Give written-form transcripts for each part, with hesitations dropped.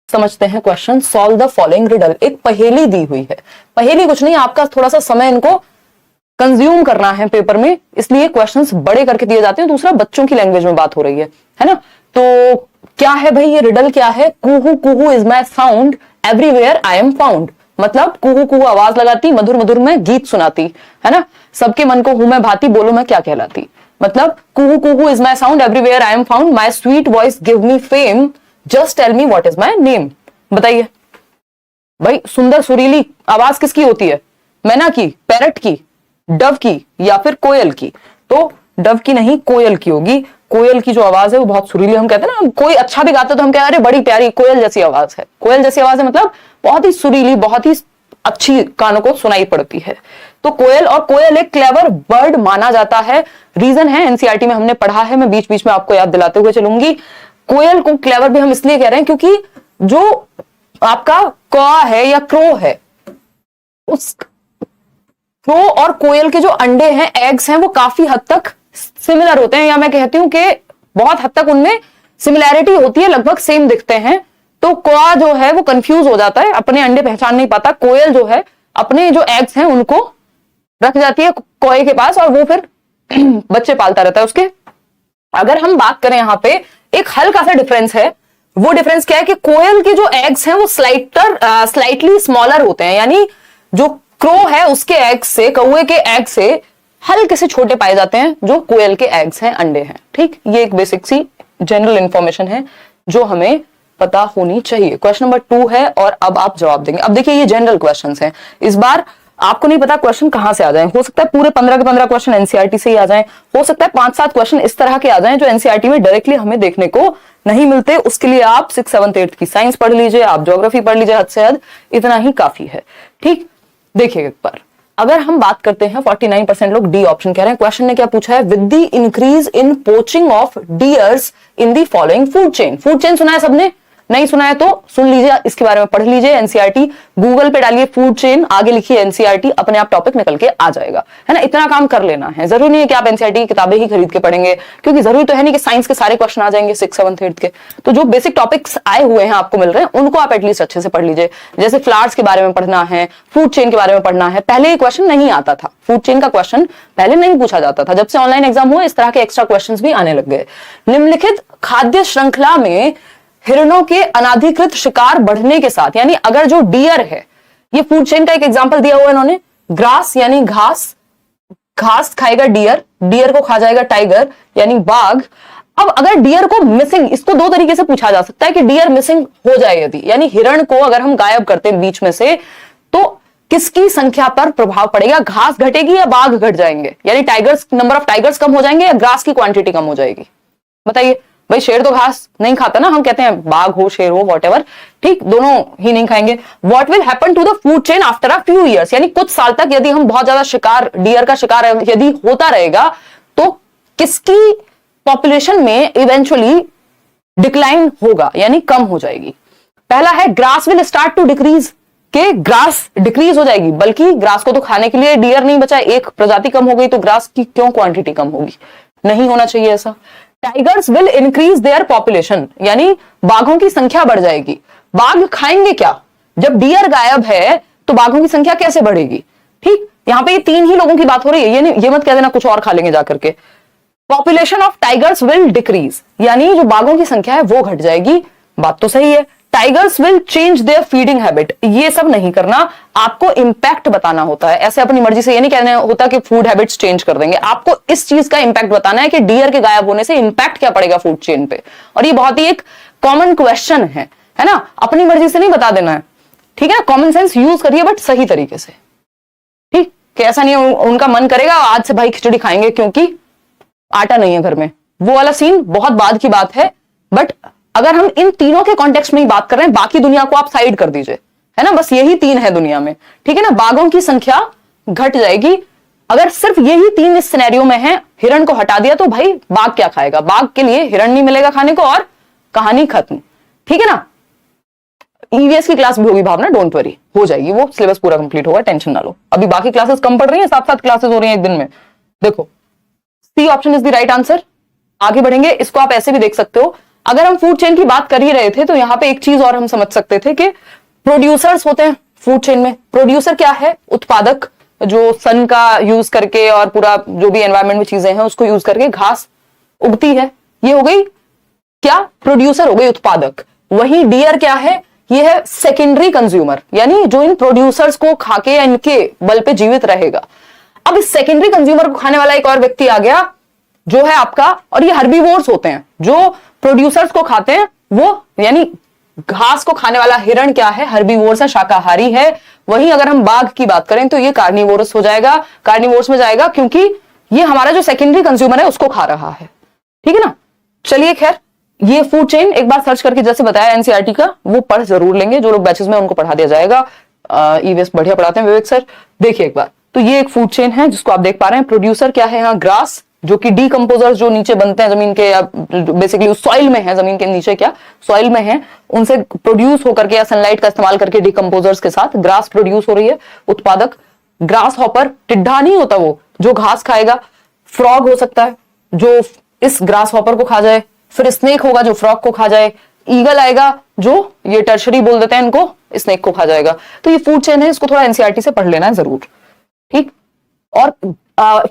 समझते हैं question. Solve the following riddle. एक पहेली दी हुई है, पहेली कुछ नहीं, आपका थोड़ा सा समय इनको कंज्यूम करना है पेपर में, इसलिए क्वेश्चंस बड़े करके दिए जाते हैं। दूसरा, बच्चों की लैंग्वेज में बात हो रही है ना। तो क्या है भाई ये रिडल क्या है? कुहू कुहू is my sound, everywhere I am found. मतलब कुहू कुहू आवाज लगाती, मधुर मधुर में गीत सुनाती, है ना। सबके मन को हूं मैं भाती, बोलो मैं क्या कहलाती। मतलब कुहू कुहू is my sound, everywhere I am found, my sweet voice give me fame, just tell me what is my name. बताइए भाई, सुंदर सुरीली आवाज किसकी होती है? मैना की, पैरट की, डव की, या फिर कोयल की? तो डव की नहीं, कोयल की होगी। कोयल की जो आवाज है वो बहुत सुरीली, हम कहते हैं ना, कोई अच्छा भी गाता है तो हम कह रहे बड़ी प्यारी कोयल जैसी आवाज है। कोयल जैसी आवाज है मतलब बहुत ही सुरीली, बहुत ही अच्छी, कानों को सुनाई पड़ती है। तो कोयल, और कोयल एक क्लेवर बर्ड माना जाता है। रीजन है एनसीईआरटी में हमने पढ़ा है, मैं बीच बीच में आपको याद दिलाते हुए चलूंगी। कोयल को क्लेवर भी हम इसलिए कह रहे हैं क्योंकि जो आपका कौवा है या क्रो है, उस क्रो और कोयल के जो अंडे हैं, एग्स हैं, वो काफी हद तक सिमिलर होते हैं, या मैं कहती हूं कि बहुत हद तक उनमें सिमिलैरिटी होती है, लगभग सेम दिखते हैं। तो कौवा जो है वो कंफ्यूज हो जाता है, अपने अंडे पहचान नहीं पाता। कोयल जो है अपने जो एग्स हैं उनको रख जाती है कौवे के पास, और वो फिर बच्चे पालता रहता है उसके। अगर हम बात करें यहाँ पे, एक हल्का सा डिफरेंस है। वो डिफरेंस क्या है कि कोयल के जो एग्स हैं वो स्लाइटली स्मॉलर होते हैं, यानी जो क्रो है उसके एग्स से, कौवे के एग से हल्के से छोटे पाए जाते हैं जो कोयल के एग्स हैं, अंडे हैं। ठीक, ये एक बेसिक सी जनरल इंफॉर्मेशन है जो हमें पता होनी चाहिए। क्वेश्चन नंबर 2 है और अब आप जवाब देंगे। अब देखिए ये जनरल क्वेश्चंस हैं, इस बार आपको नहीं पता क्वेश्चन कहां से आ जाए। हो सकता है पूरे 15 के 15 क्वेश्चन एनसीईआरटी से ही आ जाएं, हो सकता है 5-7 क्वेश्चन इस तरह के आ जाएं जो एनसीईआरटी में डायरेक्टली हमें देखने को नहीं मिलते। उसके लिए आप 6th 7th 8th की साइंस पढ़ लीजिए, आप ज्योग्राफी पढ़ लीजिए, हद से हद इतना ही काफी है। ठीक, देखिए एक बार अगर हम बात करते हैं, 49% लोग डी ऑप्शन कह रहे हैं। क्वेश्चन ने क्या पूछा है? With the increase in poaching of dears in the following food chain. Food chain सुना है सबने? नहीं सुना है तो सुन लीजिए, इसके बारे में पढ़ लीजिए। एनसीईआरटी गूगल पे डालिए फूड चेन, आगे लिखिए एनसीईआरटी, अपने आप टॉपिक निकल के आ जाएगा, है ना। इतना काम कर लेना है, जरूरी नहीं है कि आप एनसीईआरटी की किताबें ही खरीद के पढ़ेंगे, क्योंकि जरूरी तो है नहीं कि साइंस के सारे क्वेश्चन आ जाएंगे 6th 7th 8th के। तो जो बेसिक टॉपिक्स आए हुए हैं आपको मिल रहे हैं, उनको आप एटलीस्ट अच्छे से पढ़ लीजिए। जैसे फ्लावर्स के बारे में पढ़ना है, फूड चेन के बारे में पढ़ना है। पहले ये क्वेश्चन नहीं आता था, फूड चेन का क्वेश्चन पहले नहीं पूछा जाता था। जब से ऑनलाइन एग्जाम हुआ, इस तरह के एक्स्ट्रा क्वेश्चन भी आने लग गए। निम्नलिखित खाद्य श्रृंखला में हिरणों के अनाधिकृत शिकार बढ़ने के साथ, यानी अगर जो डियर है, ये फूड चेन का एक एग्जांपल दिया हुआ है इन्होंने, ग्रास यानी घास, घास खाएगा डियर, डियर को खा जाएगा टाइगर यानी बाघ। अब अगर डियर को मिसिंग, इसको दो तरीके से पूछा जा सकता है कि डियर मिसिंग हो जाए यदि, यानी हिरण को अगर हम गायब करते हैं बीच में से, तो किसकी संख्या पर प्रभाव पड़ेगा? घास घटेगी या बाघ घट जाएंगे? यानी टाइगर्स, नंबर ऑफ टाइगर्स कम हो जाएंगे या ग्रास की क्वांटिटी कम हो जाएगी? बताइए भाई, शेर तो घास नहीं खाता ना, हम कहते हैं बाघ हो शेर हो वॉटेवर, ठीक, दोनों ही नहीं खाएंगे। What will happen to the food chain after a few years, यानी कुछ साल तक यदि हम बहुत ज्यादा शिकार, डियर का शिकार यदि होता रहेगा, तो किसकी पॉपुलेशन में इवेंचुअली डिक्लाइन होगा, यानी कम हो जाएगी? पहला है grass will start to decrease, के ग्रास डिक्रीज हो जाएगी, बल्कि ग्रास को तो खाने के लिए डियर नहीं बचा, एक प्रजाति कम हो गई तो ग्रास की क्यों क्वांटिटी कम होगी? नहीं होना चाहिए ऐसा। Tigers will increase their population, यानी बाघों की संख्या बढ़ जाएगी। बाघ खाएंगे क्या? जब डियर गायब है तो बाघों की संख्या कैसे बढ़ेगी? ठीक, यहां पे ये 3 ही लोगों की बात हो रही है, ये मत कह देना कुछ और खा लेंगे जाकर के। Population of tigers will decrease, यानी जो बाघों की संख्या है वो घट जाएगी। बात तो सही है। Tigers will change their feeding habit, ये सब नहीं करना, आपको इंपैक्ट बताना होता है। ऐसे अपनी मर्जी से ये नहीं कहना होता कि फूड हैबिट्स चेंज कर देंगे, आपको इस चीज का इंपैक्ट बताना है कि डियर के गायब होने से इंपैक्ट क्या पड़ेगा फूड चेन पे। और ये बहुत ही एक कॉमन क्वेश्चन है ना, अपनी मर्जी से नहीं बता देना है, ठीक है। कॉमन सेंस यूज करिए बट सही तरीके से, ठीक, कि ऐसा नहीं उनका मन करेगा आज से भाई खिचड़ी खाएंगे क्योंकि आटा नहीं है घर में, वो वाला सीन बहुत बाद की बात है। बट अगर हम इन तीनों के कॉन्टेक्स्ट में ही बात कर रहे हैं, बाकी दुनिया को आप साइड कर दीजिए, है ना, बस यही 3 है दुनिया में, ठीक है ना। बाघों की संख्या घट जाएगी, अगर सिर्फ यही 3 इस सिनेरियो में है, हिरण को हटा दिया तो भाई बाघ क्या खाएगा? बाघ के लिए हिरण नहीं मिलेगा खाने को और कहानी खत्म, ठीक है ना। ईवीएस की क्लास भी होगी भावना, डोंट वरी, हो जाएगी, वो सिलेबस पूरा कंप्लीट होगा, टेंशन ना लो। अभी बाकी क्लासेस कम पड़ रही है, 7-7 क्लासेस हो रही है एक दिन में। देखो C option is the right answer. आगे बढ़ेंगे, इसको आप ऐसे भी देख सकते हो, अगर हम फूड चेन की बात कर ही रहे थे तो यहां पे एक चीज और हम समझ सकते थे कि प्रोड्यूसर्स होते हैं फूड चेन में। प्रोड्यूसर क्या है? उत्पादक, जो सन का यूज करके और पूरा जो भी एनवायरमेंट में चीजें हैं उसको यूज करके घास उगती है, ये हो गई क्या? प्रोड्यूसर हो गई, उत्पादक। वही डियर क्या है? ये है सेकेंडरी कंज्यूमर, यानी जो इन प्रोड्यूसर्स को खाके या इनके बल पे जीवित रहेगा। अब इस सेकेंडरी कंज्यूमर को खाने वाला एक और व्यक्ति आ गया जो है आपका, और ये हर्बीवोर्स होते हैं जो प्रोड्यूसर्स को खाते हैं, वो यानी घास को खाने वाला हिरण क्या है? हर्बीवोर्स है, शाकाहारी है। वहीं अगर हम बाघ की बात करें तो ये कार्निवोरस हो जाएगा, कार्निवोर्स में जाएगा, क्योंकि ये हमारा जो सेकेंडरी कंज्यूमर है उसको खा रहा है। ठीक है ना? चलिए खैर, ये फूड चेन एक बार सर्च करके जैसे बताया एनसीईआरटी का, वो पढ़ जरूर लेंगे। जो लोग बैचेस में उनको पढ़ा दिया जाएगा, ईवीएस बढ़िया पढ़ाते हैं विवेक सर। देखिए एक बार, तो ये एक फूड चेन है जिसको आप देख पा रहे हैं। प्रोड्यूसर क्या है यहाँ? ग्रास, जो कि डीकंपोजर्स जो नीचे बनते हैं जमीन के, या बेसिकली उस सॉइल में है, जमीन के नीचे क्या सॉइल में है, उनसे प्रोड्यूस होकर के या सनलाइट का इस्तेमाल करके डीकंपोजर्स के साथ ग्रास प्रोड्यूस हो रही है। उत्पादक ग्रास हॉपर, टिड्ढा नहीं होता वो जो घास खाएगा, फ्रॉग हो सकता है जो इस ग्रास हॉपर को खा जाए, फिर स्नेक होगा जो फ्रॉग को खा जाए, ईगल आएगा जो ये टर्शरी बोल देते हैं इनको, स्नेक को खा जाएगा। तो ये फूड चेन है, इसको थोड़ा एनसीईआरटी से पढ़ लेना है जरूर। ठीक। और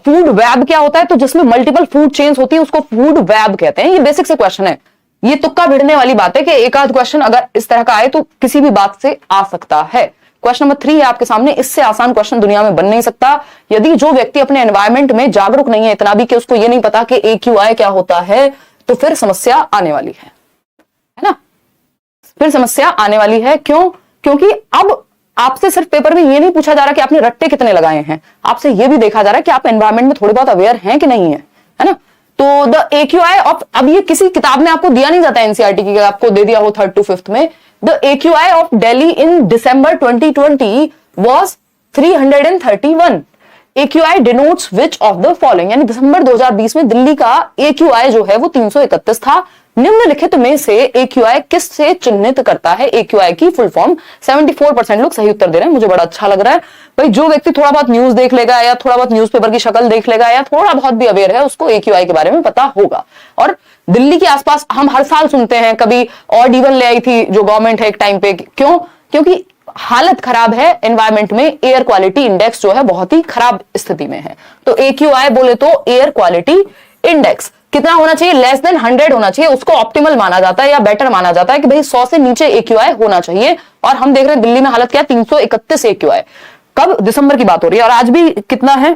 फूड वेब क्या होता है? तो जिसमें मल्टीपल फूड चेन्स होती है उसको फूड वेब कहते हैं। ये बेसिक से क्वेश्चन है, ये तुक्का भिड़ने वाली बात है कि एक आध क्वेश्चन अगर इस तरह का आए तो किसी भी बात से आ सकता है। क्वेश्चन नंबर 3 है आपके सामने, इससे आसान क्वेश्चन दुनिया में बन नहीं सकता। यदि जो व्यक्ति अपने एनवायरमेंट में जागरूक नहीं है इतना भी कि उसको ये नहीं पता कि AQI क्या होता है, तो फिर समस्या आने वाली है ना? फिर समस्या आने वाली है। क्यों? क्योंकि अब आपसे सिर्फ पेपर में ये नहीं पूछा जा रहा कि आपने रट्टे कितने लगाए हैं, आपसे ये भी देखा जा रहा है कि आप एनवायरमेंट में थोड़े बहुत अवेयर हैं कि नहीं है ना? तो द AQI ऑफ, अब ये किसी किताब में आपको दिया नहीं जाता एनसीईआरटी की, आपको दे दिया हो 3rd to 5th में। The AQI of Delhi in December 2020 was 331। AQI denotes which of the following, यानी दिसंबर 2020 में दिल्ली का AQI जो है वो 331 था। निम्नलिखित में से AQI किस से चिन्हित करता है? AQI की फुल फॉर्म। 74% लोग सही उत्तर दे रहे हैं, मुझे बड़ा अच्छा लग रहा है भाई। जो व्यक्ति थोड़ा बहुत न्यूज देख लेगा या थोड़ा बहुत न्यूज़पेपर की शक्ल देख लेगा या थोड़ा बहुत भी अवेयर है, उसको AQI के बारे में पता होगा। और दिल्ली के आसपास हम हर साल सुनते हैं, कभी ऑड इवन ले आई थी जो गवर्नमेंट है एक टाइम पे। क्यों? क्योंकि हालत खराब है एनवायरमेंट में, एयर क्वालिटी इंडेक्स जो है बहुत ही खराब स्थिति में है। तो AQI बोले तो एयर क्वालिटी इंडेक्स कितना होना चाहिए? लेस देन 100 होना चाहिए, उसको ऑप्टिमल माना जाता है या बेटर माना जाता है कि भाई 100 से नीचे AQI होना चाहिए। और हम देख रहे हैं दिल्ली में हालत क्या है? 331 AQI। कब? दिसंबर की बात हो रही है। और आज भी कितना है?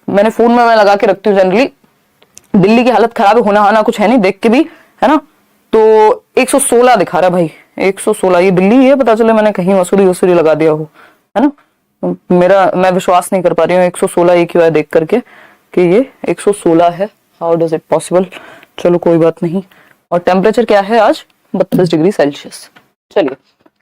मैंने फोन में मैं लगा के रखती हूँ जनरली। दिल्ली की हालत खराब होना कुछ है नहीं, देख के भी, है ना? तो 116 दिखा रहा है भाई, 116। ये दिल्ली है, पता चले मैंने कहीं वसूली लगा दिया हो, है ना? मैं विश्वास नहीं कर पा रही हूँ 116 AQI देख करके कि ये 116 है। How does it possible? चलो कोई बात नहीं। और टेम्परेचर क्या है आज? 32 डिग्री सेल्सियस। चलिए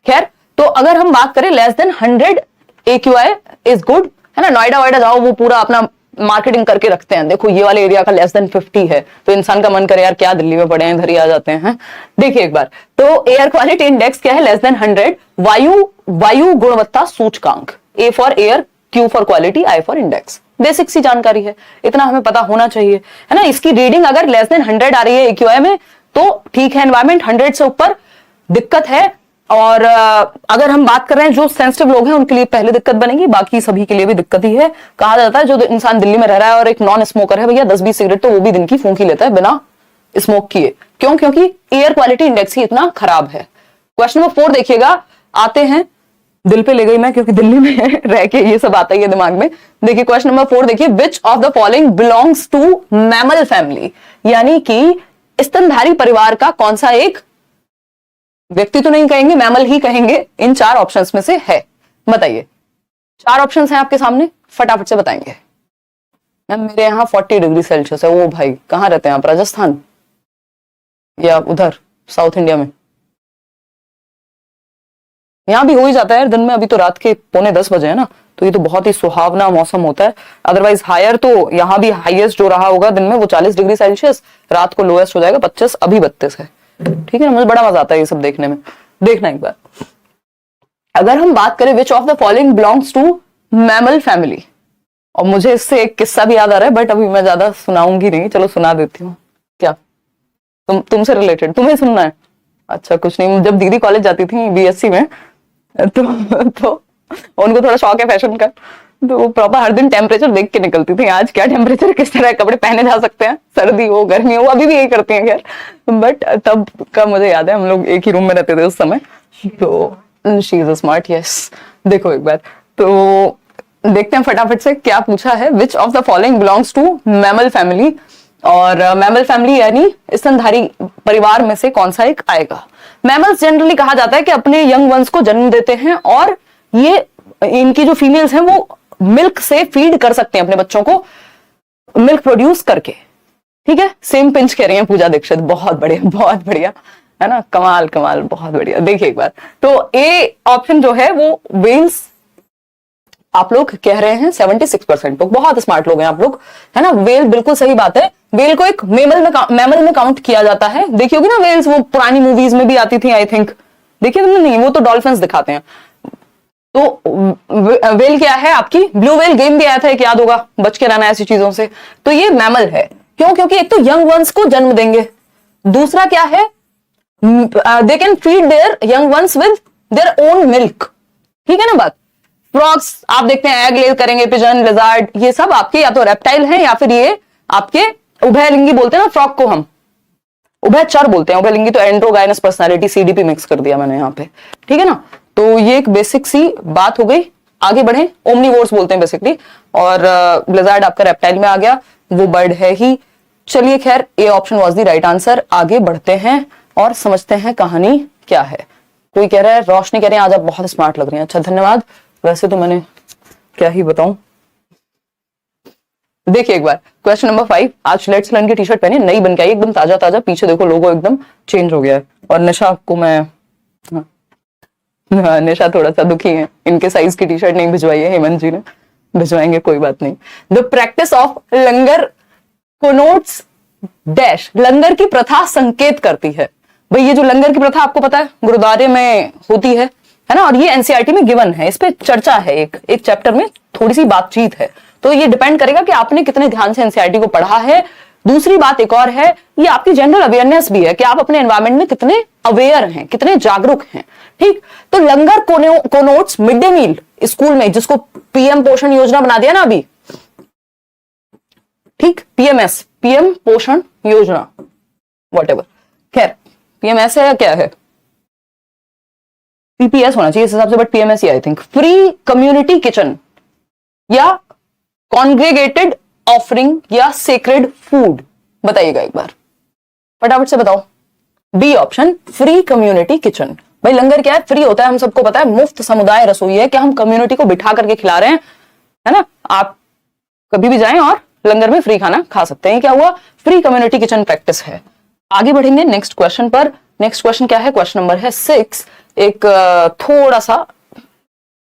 खैर, तो अगर हम बात करें less than 100 AQI is good, है ना? नोएडा वाइडा जाओ, वो पूरा अपना मार्केटिंग करके रखते हैं, देखो ये वाले एरिया का लेस देन 50 है, तो इंसान का मन करे यार क्या दिल्ली में पड़े हैं, इधर ही आ जाते हैं। देखिए एक बार, तो एयर क्वालिटी इंडेक्स क्या है? Less than 100। वायु गुणवत्ता सूचकांक, A for air, Q for quality, I for index. Basic सी जानकारी है, इतना हमें पता होना चाहिए, है ना? इसकी रीडिंग अगर लेस देन 100 आ रही है AQI में तो ठीक है एनवायरमेंट, 100 से ऊपर दिक्कत है। और अगर हम बात कर रहे हैं जो सेंसिटिव लोग हैं उनके लिए पहले दिक्कत बनेगी, बाकी सभी के लिए भी दिक्कत ही है। कहा जाता है जो इंसान दिल्ली में रह रहा है और एक नॉन स्मोकर है, भैया 10-20 सिगरेट तो वो भी दिन की फूंक ही लेता है बिना स्मोक किए। क्यों? क्योंकि एयर क्वालिटी इंडेक्स ही इतना खराब है। क्वेश्चन नंबर 4 देखिएगा, आते हैं, दिल पे ले गई मैं क्योंकि दिल्ली में रह के ये सब आता ही है दिमाग में। देखिए क्वेश्चन नंबर 4 देखिए, which of the following belongs to mammal family, यानी कि स्तनधारी परिवार का कौन सा एक व्यक्ति, तो नहीं कहेंगे, मैमल ही कहेंगे, इन 4 ऑप्शंस में से है? बताइए। 4 ऑप्शंस हैं आपके सामने, फटाफट से बताएंगे। मैम मेरे यहाँ 40 डिग्री सेल्सियस है। ओ भाई कहाँ रहते हैं आप? राजस्थान या उधर साउथ इंडिया में? यहाँ भी हो ही जाता है दिन में, अभी तो रात के 9:45 बजे है ना, तो ये तो बहुत ही सुहावना मौसम होता है। अदरवाइज हायर तो यहाँ भी हाईएस्ट जो रहा होगा दिन में वो 40 डिग्री सेल्सियस, रात को लोएस्ट हो जाएगा 25, अभी 32 है। ठीक है ना? मुझे बड़ा मजा आता है ये सब देखने में। देखना एक बार, अगर हम बात करें which of the following belongs to mammal family, और मुझे इससे एक किस्सा भी याद आ रहा है बट अभी मैं ज्यादा सुनाऊंगी नहीं, चलो सुना देती हूँ। क्या तुमसे रिलेटेड तुम्हें सुनना है? अच्छा कुछ नहीं, जब दीदी कॉलेज जाती थी बीएससी में तो उनको थोड़ा शौक है फैशन का, तो वो प्रॉपर हर दिन टेम्परेचर देख के निकलती थी, आज क्या टेम्परेचर, किस तरह कपड़े पहने जा सकते हैं, सर्दी हो गर्मी हो, अभी भी यही करती हैं खैर, बट तब का मुझे याद है, हम लोग एक ही रूम में रहते थे उस समय। तो शी इज स्मार्ट, यस। देखो एक बार तो देखते हैं फटाफट से क्या पूछा है। Which of the following belongs to mammal family, और मैमल फैमिली यानी स्तनधारी परिवार में से कौन सा एक आएगा? मैमल्स जनरली कहा जाता है कि अपने यंग वंस को जन्म देते हैं, और ये इनकी जो फीमेल्स हैं वो मिल्क से फीड कर सकते हैं अपने बच्चों को, मिल्क प्रोड्यूस करके। ठीक है, सेम पिंच कह रही हैं पूजा दीक्षित, बहुत बढ़िया बहुत बढ़िया, है ना, कमाल कमाल, बहुत बढ़िया। देखिए एक बार तो ए ऑप्शन जो है वो वेल्स, आप लोग कह रहे हैं 76% लोग, बहुत स्मार्ट लोग हैं आप लोग, है ना। वेल बिल्कुल सही बात है, वेल को एक मैमल में काउंट किया जाता है। देखी होगी ना वेल्स, वो पुरानी मूवीज में भी आती थी आई थिंक, देखिए तुमने? नहीं, वो तो डॉल्फिन्स दिखाते हैं। तो वेल क्या है आपकी? ब्लू वेल गेम भी आया था एक, याद होगा, बच के रहना ऐसी चीजों से। तो ये मैमल है, क्यों? क्योंकि एक तो यंग वंस को जन्म देंगे, दूसरा क्या है, they can feed there young ones with their own milk. ठीक है ना बात। फ्रॉग्स आप देखते हैं एग ले करेंगे, पिजन, लिजार्ड, ये सब आपके या तो रेप्टाइल हैं या फिर ये आपके उभयलिंगी बोलते हैं ना फ्रॉग को, हम उभयचर बोलते हैं। उभयलिंगी तो एंड्रोगाइनस पर्सनालिटी, सीडीपी मिक्स कर दिया मैंने यहाँ पे, ठीक है ना। तो ये एक बेसिक सी बात हो गई। आगे बढ़े, ओमनीवोर्स बोलते हैं बेसिकली, और लिजार्ड आपका रेप्टाइल में आ गया, वो बर्ड है ही। चलिए खैर, A option was the right answer. आगे बढ़ते हैं और समझते हैं कहानी क्या है। कोई कह रहा है, रोशनी कह रहे हैं आज आप बहुत स्मार्ट लग रही हैं। अच्छा धन्यवाद, वैसे तो मैंने क्या ही बताऊं। देखिए एक बार क्वेश्चन नंबर 5, आज लेट्स लर्न की टी शर्ट पहनी, नई बन के आई, एकदम ताजा ताजा, पीछे देखो लोगो एकदम चेंज हो गया है। और निशा को मैं, निशा थोड़ा सा दुखी है, इनके साइज की टी शर्ट नहीं भिजवाई है, हेमंत जी ने, भिजवाएंगे कोई बात नहीं। The practice of langar connotes dash, langar की प्रथा संकेत करती है। भाई ये जो लंगर की प्रथा आपको पता है गुरुद्वारे में होती है ना, और ये एनसीईआरटी में गिवन है, इस पे चर्चा है, एक चैप्टर में थोड़ी सी बातचीत है। तो ये डिपेंड करेगा कि आपने कितने ध्यान से एनसीईआरटी को पढ़ा है। दूसरी बात एक और है, ये आपकी जनरल अवेयरनेस भी है कि आप अपने एनवायरमेंट में कितने अवेयर हैं, कितने जागरूक हैं। ठीक, तो लंगर कोनोट्स मिड डे मील स्कूल में, जिसको पीएम पोषण योजना बना दिया ना अभी, ठीक, पीएमएस, पीएम पोषण योजना, व्हाटएवर, खैर पीएमएस है या क्या है, पीपीएस होना चाहिए इस हिसाब से, बट पीएमएस ही I think. Free community kitchen या कॉन्ग्रेगेटेड ऑफरिंग या सेक्रेड फूड, बताइएगा एक बार फटाफट से बताओ। B option, free community kitchen. भाई लंगर क्या है? फ्री होता है, हम सबको पता है, मुफ्त समुदाय रसोई है, कि हम कम्युनिटी को बिठा करके खिला रहे हैं, है ना। आप कभी भी जाएं और लंगर में फ्री खाना खा सकते हैं। क्या हुआ? फ्री कम्युनिटी किचन प्रैक्टिस है। आगे बढ़ेंगे नेक्स्ट क्वेश्चन पर। नेक्स्ट क्वेश्चन क्या है? क्वेश्चन नंबर है 6। एक थोड़ा सा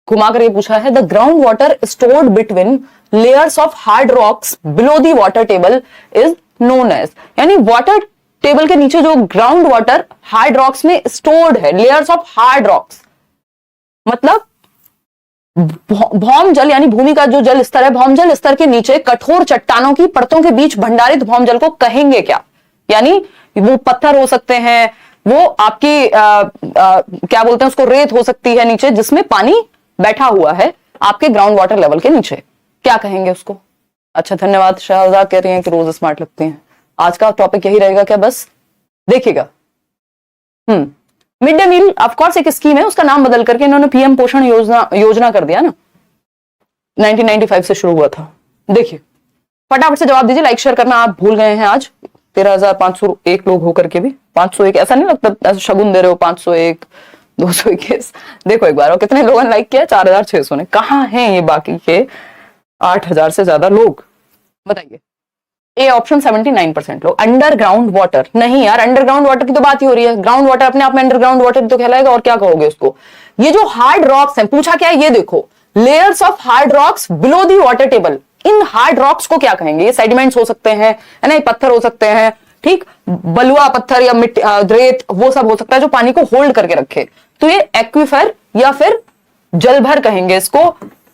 घुमा कर ये पूछा है, the ground water stored between layers of hard rocks below the water table is known as, यानी वाटर टेबल के नीचे जो ग्राउंड वाटर हार्ड रॉक्स में स्टोर्ड है, लेयर्स ऑफ हार्ड रॉक्स, मतलब भौम जल, यानी भूमि का जो जल स्तर है, भौम जल स्तर के नीचे कठोर चट्टानों की परतों के बीच भंडारित भौम जल को कहेंगे क्या? यानी वो पत्थर हो सकते हैं, वो आपकी क्या बोलते हैं उसको, रेत हो सकती है नीचे, जिसमें पानी बैठा हुआ है आपके ग्राउंड वाटर लेवल के नीचे, क्या कहेंगे उसको? अच्छा धन्यवाद, शाहजाद कह रही हैं कि रोज स्मार्ट लगती हैं। आज का टॉपिक यही रहेगा क्या? बस देखिएगा। मिड डे मील ऑफकोर्स एक स्कीम है, उसका नाम बदल करके इन्होंने पीएम पोषण योजना कर दिया ना, 1995 से शुरू हुआ था। देखिए फटाफट से जवाब दीजिए, लाइक शेयर करना आप भूल गए हैं। आज 13,501 लोग होकर के भी 501, ऐसा नहीं लगता ऐसा शगुन दे रहे हो, 501 221। देखो एक बार, और कितने लोगों ने लाइक किया? 4,600 ने। कहां हैं ये बाकी के 8,000 से ज्यादा लोग? बताइए। ए ऑप्शन 79% लोग। अंडरग्राउंड वाटर नहीं यार, अंडरग्राउंड वाटर की तो बात ही हो रही है, ग्राउंड वाटर अपने आप में अंडरग्राउंड वाटर तो कहलाएगा, और क्या कहोगे उसको? ये जो हार्ड रॉक्स हैं, पूछा क्या है ये देखो, layers of hard rocks below the water table. In hard rocks को क्या कहेंगे? ये सेडिमेंट्स हो सकते हैं, है ना, ये पत्थर हो सकते हैं, ठीक, बलुआ पत्थर या मिट्टी, रेत, वो सब हो सकता है जो पानी को होल्ड करके रखे। तो ये एक्विफर या फिर जलभर कहेंगे इसको,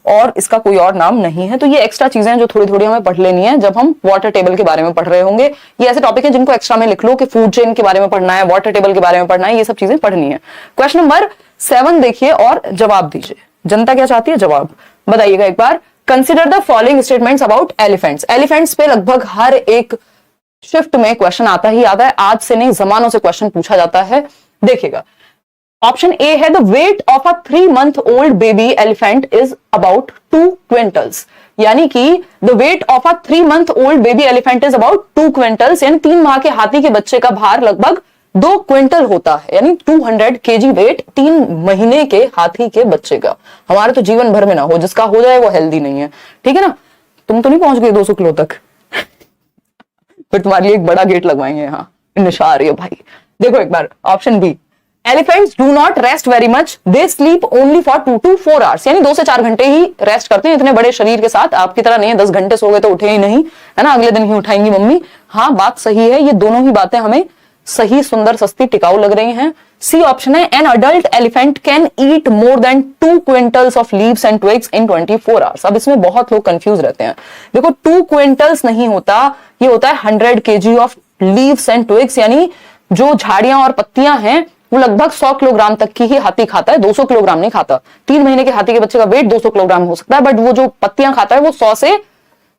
और इसका कोई और नाम नहीं है। तो ये एक्स्ट्रा चीजें हैं जो थोड़ी थोड़ी हमें पढ़ लेनी है जब हम वाटर टेबल के बारे में पढ़ रहे होंगे। ये ऐसे टॉपिक है जिनको एक्स्ट्रा में लिख लो कि फूड चेन के बारे में पढ़ना है, वाटर टेबल के बारे में पढ़ना है, ये सब चीजें पढ़नी है। क्वेश्चन नंबर 7 देखिए और जवाब दीजिए। जनता क्या चाहती है? जवाब बताइएगा एक बार। Consider the following statements about elephants. Elephants पे लगभग हर एक शिफ्ट में क्वेश्चन आता ही आता है, आज से नहीं जमानों से क्वेश्चन पूछा जाता है। देखिएगा, ऑप्शन ए है the weight of a 3 month old baby elephant is about 2 quintals. यानी कि the weight of a 3 month old baby elephant is about 2 quintals, यानी 3 माह के हाथी के बच्चे का भार लगभग 2 क्विंटल होता है, यानी 200 kg वेट 3 महीने के हाथी के बच्चे का। हमारे तो जीवन भर में ना हो, जिसका हो जाए वो हेल्दी नहीं है, ठीक है ना। तुम तो नहीं पहुंच गए 200 किलो तक फिर तुम्हारे लिए एक बड़ा गेट लगवाएंगे यहाँ। निशा आ रही है भाई। देखो एक बार option B, elephants do not rest very much, they sleep only for 2 to 4 hours, यानी 2 से 4 घंटे ही रेस्ट करते हैं। इतने बड़े शरीर के साथ आपकी तरह नहीं है 10 घंटे सो गए तो उठे ही नहीं, है ना, अगले दिन ही उठाएंगी मम्मी। हाँ बात सही है, ये दोनों ही बातें हमें सही, सुंदर, सस्ती, टिकाऊ लग रही हैं। सी ऑप्शन है, an adult elephant can eat more than 2 quintals of leaves and twigs in 24 hours। अब इसमें बहुत लोग कंफ्यूज रहते हैं। देखो 2 क्विंटल्स नहीं होता, ये होता है 100 kg of leaves and twigs, यानी जो झाड़ियां और पत्तियां हैं वो लगभग 100 किलोग्राम तक की ही हाथी खाता है, 200 किलोग्राम नहीं खाता। 3 महीने के हाथी के बच्चे का वेट 200 किलोग्राम हो सकता है, बट वो जो पत्तियां खाता है वो 100 से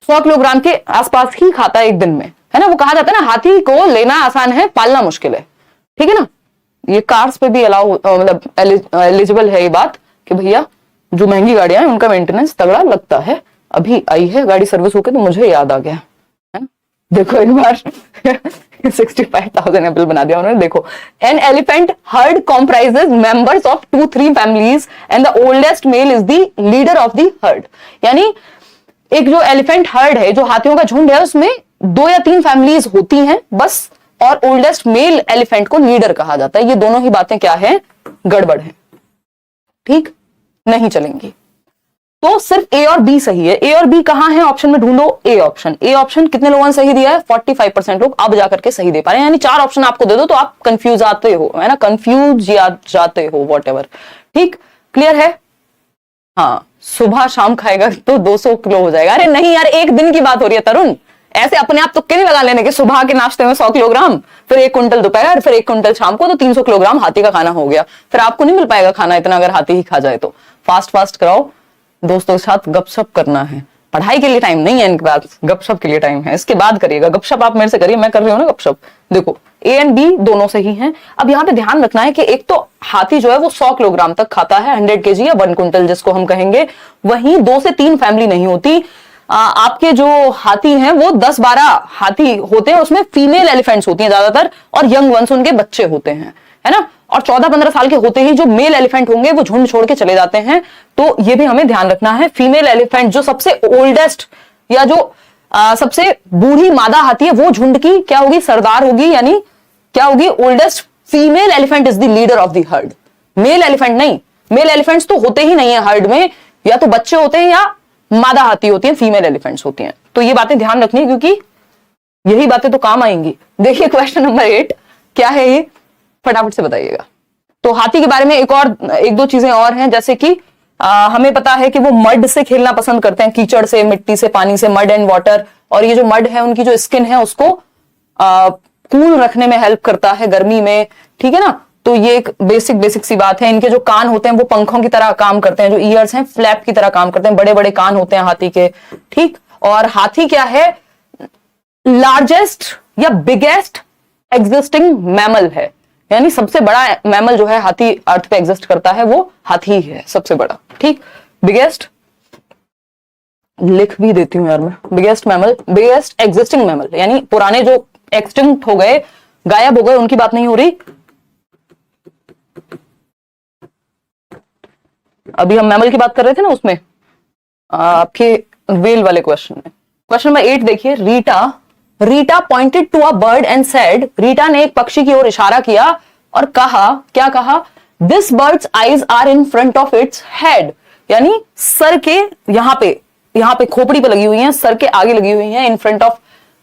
100 किलोग्राम के आसपास ही खाता है एक दिन में, है ना। वो कहा जाता है ना, हाथी को लेना आसान है, पालना मुश्किल है, ठीक है ना। ये कार्स पे भी अलाउ, मतलब एलिजिबल है ये बात कि भैया जो महंगी गाड़ियां हैं उनका मेंटेनेंस तगड़ा लगता है। अभी आई है गाड़ी सर्विस होके तो मुझे याद आ गया, है ना। देखो एक बार 65,000 बिल बना दिया उन्होंने। देखो, an elephant herd comprises members of 2-3 families and the oldest male is the leader of the herd. यानी एक जो एलिफेंट हर्ड है, जो हाथियों का झुंड है, उसमें 2 या 3 फैमिलीज होती हैं बस, और ओल्डेस्ट मेल एलिफेंट को लीडर कहा जाता है। ये दोनों ही बातें क्या है? गड़बड़ है, ठीक, नहीं चलेंगी। तो सिर्फ ए और बी सही है। ए और बी कहां है ऑप्शन में? ढूंढो ए ऑप्शन। ए ऑप्शन कितने लोगों ने सही दिया है? 45% लोग अब जाकर के सही दे पा रहे हैं। यानी 4 ऑप्शन आपको दे दो तो आप कंफ्यूज आते हो, है ना, कंफ्यूज या जाते हो, वॉट, ठीक, क्लियर है। हाँ, सुबह शाम खाएगा तो 200 किलो हो जाएगा। अरे नहीं यार, एक दिन की बात हो रही है तरुण, ऐसे अपने आप तुक्के नहीं लगा लेने के। सुबह के नाश्ते में 100 किलोग्राम, फिर 1 क्विंटल दोपहर, फिर 1 क्विंटल शाम को, तो 300 किलोग्राम हाथी का खाना हो गया। फिर आपको नहीं मिल पाएगा खाना इतना अगर हाथी ही खा जाए तो। फास्ट कराओ, दोस्तों के साथ गपशप करना है। पढ़ाई के लिए टाइम नहीं है इनके पास, गपशप के लिए टाइम है। इसके बाद करिएगा गपशप, आप मेरे से करिए, मैं कर रही हूँ ना गपशप। देखो ए एंड बी दोनों सही हैं। अब यहाँ पे ध्यान रखना है कि एक तो हाथी जो है वो 100 किलोग्राम तक खाता है, 100 kg या 1 क्विंटल जिसको हम कहेंगे। वहीं 2 से 3 फैमिली नहीं होती। आपके जो हाथी हैं वो 10-12 हाथी होते हैं, उसमें फीमेल एलिफेंट्स होती हैं ज्यादातर, और यंग वंस उनके बच्चे होते हैं, है ना। और 14-15 साल के होते ही जो मेल एलिफेंट होंगे वो झुंड छोड़ के चले जाते हैं। तो ये भी हमें ध्यान रखना है। फीमेल एलिफेंट जो सबसे ओल्डेस्ट या जो सबसे बूढ़ी मादा हाथी है वो झुंड की क्या होगी? सरदार होगी, यानी क्या होगी? Oldest female elephant is the leader of the heard. Mail elephant नहीं, मेल एलिफेंट्स तो होते ही नहीं है हर्ड में, या तो बच्चे होते हैं या मादा हाथी होती हैं, फीमेल एलिफेंट्स होती हैं। तो ये बातें ध्यान रखनी है क्योंकि यही बातें तो काम आएंगी। देखिए क्वेश्चन नंबर 8 क्या है ये, फटाफट से बताइएगा। तो हाथी के बारे में एक दो चीजें और हैं, जैसे कि हमें पता है कि वो मड से खेलना पसंद करते हैं, कीचड़ से, मिट्टी से, पानी से, मड एंड वाटर। और ये जो मड है उनकी जो स्किन है उसको कूल रखने में हेल्प करता है गर्मी में, ठीक है ना। तो ये एक बेसिक सी बात है। इनके जो कान होते हैं वो पंखों की तरह काम करते हैं, जो ईयर्स हैं फ्लैप की तरह काम करते हैं, बड़े बड़े कान होते हैं हाथी के, ठीक। और हाथी क्या है? लार्जेस्ट या बिगेस्ट एग्जिस्टिंग मैमल है, यानी सबसे बड़ा मैमल जो है हाथी अर्थ पे एग्जिस्ट करता है वो हाथी ही है, सबसे बड़ा, ठीक। बिगेस्ट लिख भी देती हूं यार मैं, biggest mammal, biggest existing mammal, यानी पुराने जो एक्सटिंक्ट हो गए, गायब हो गए, उनकी बात नहीं हो रही। अभी हम मैमल की बात कर रहे थे ना, उसमें आपके वेल वाले क्वेश्चन में। क्वेश्चन नंबर 8 देखिए, Rita pointed to a bird and said, Rita ने एक पक्षी की ओर इशारा किया और कहा, क्या कहा? This bird's eyes are in front of its head, यानी सर के यहाँ पे खोपड़ी पे लगी हुई हैं, सर के आगे लगी हुई हैं, इन front of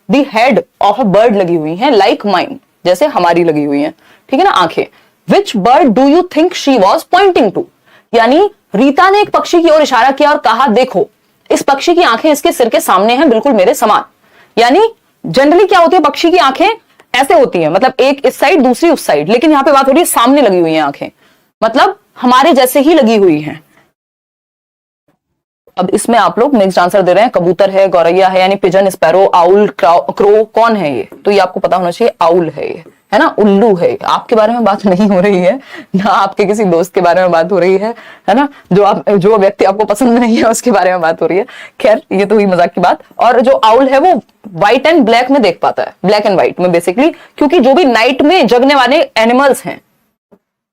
the head of a bird लगी हुई हैं, लाइक माइन, जैसे हमारी लगी हुई हैं, ठीक है ना, आंखें। Which bird do you think she was pointing to, यानी रीता ने एक पक्षी की ओर इशारा किया और कहा, देखो इस पक्षी की आंखें इसके सिर के सामने हैं, बिल्कुल मेरे समान। यानी जनरली क्या होती है, पक्षी की आंखें ऐसे होती हैं, मतलब एक इस साइड दूसरी उस साइड, लेकिन यहां पे बात हो रही है सामने लगी हुई है आंखें, मतलब हमारे जैसे ही लगी हुई हैं। अब इसमें आप लोग नेक्स्ट आंसर दे रहे हैं, कबूतर है, गौरैया है, यानी पिजन, स्पैरो, आउल, क्रो, कौन है ये? तो ये आपको पता होना चाहिए, आउल है ये, है ना, उल्लू है। आपके बारे में बात नहीं हो रही है ना, आपके किसी दोस्त के बारे में बात हो रही है ना, जो व्यक्ति आपको पसंद नहीं है उसके बारे में बात हो रही है। खैर ये तो हुई मजाक की बात। और जो आउल है वो व्हाइट एंड ब्लैक में देख पाता है, ब्लैक एंड व्हाइट में बेसिकली, क्योंकि जो भी नाइट में जगने वाले एनिमल्स हैं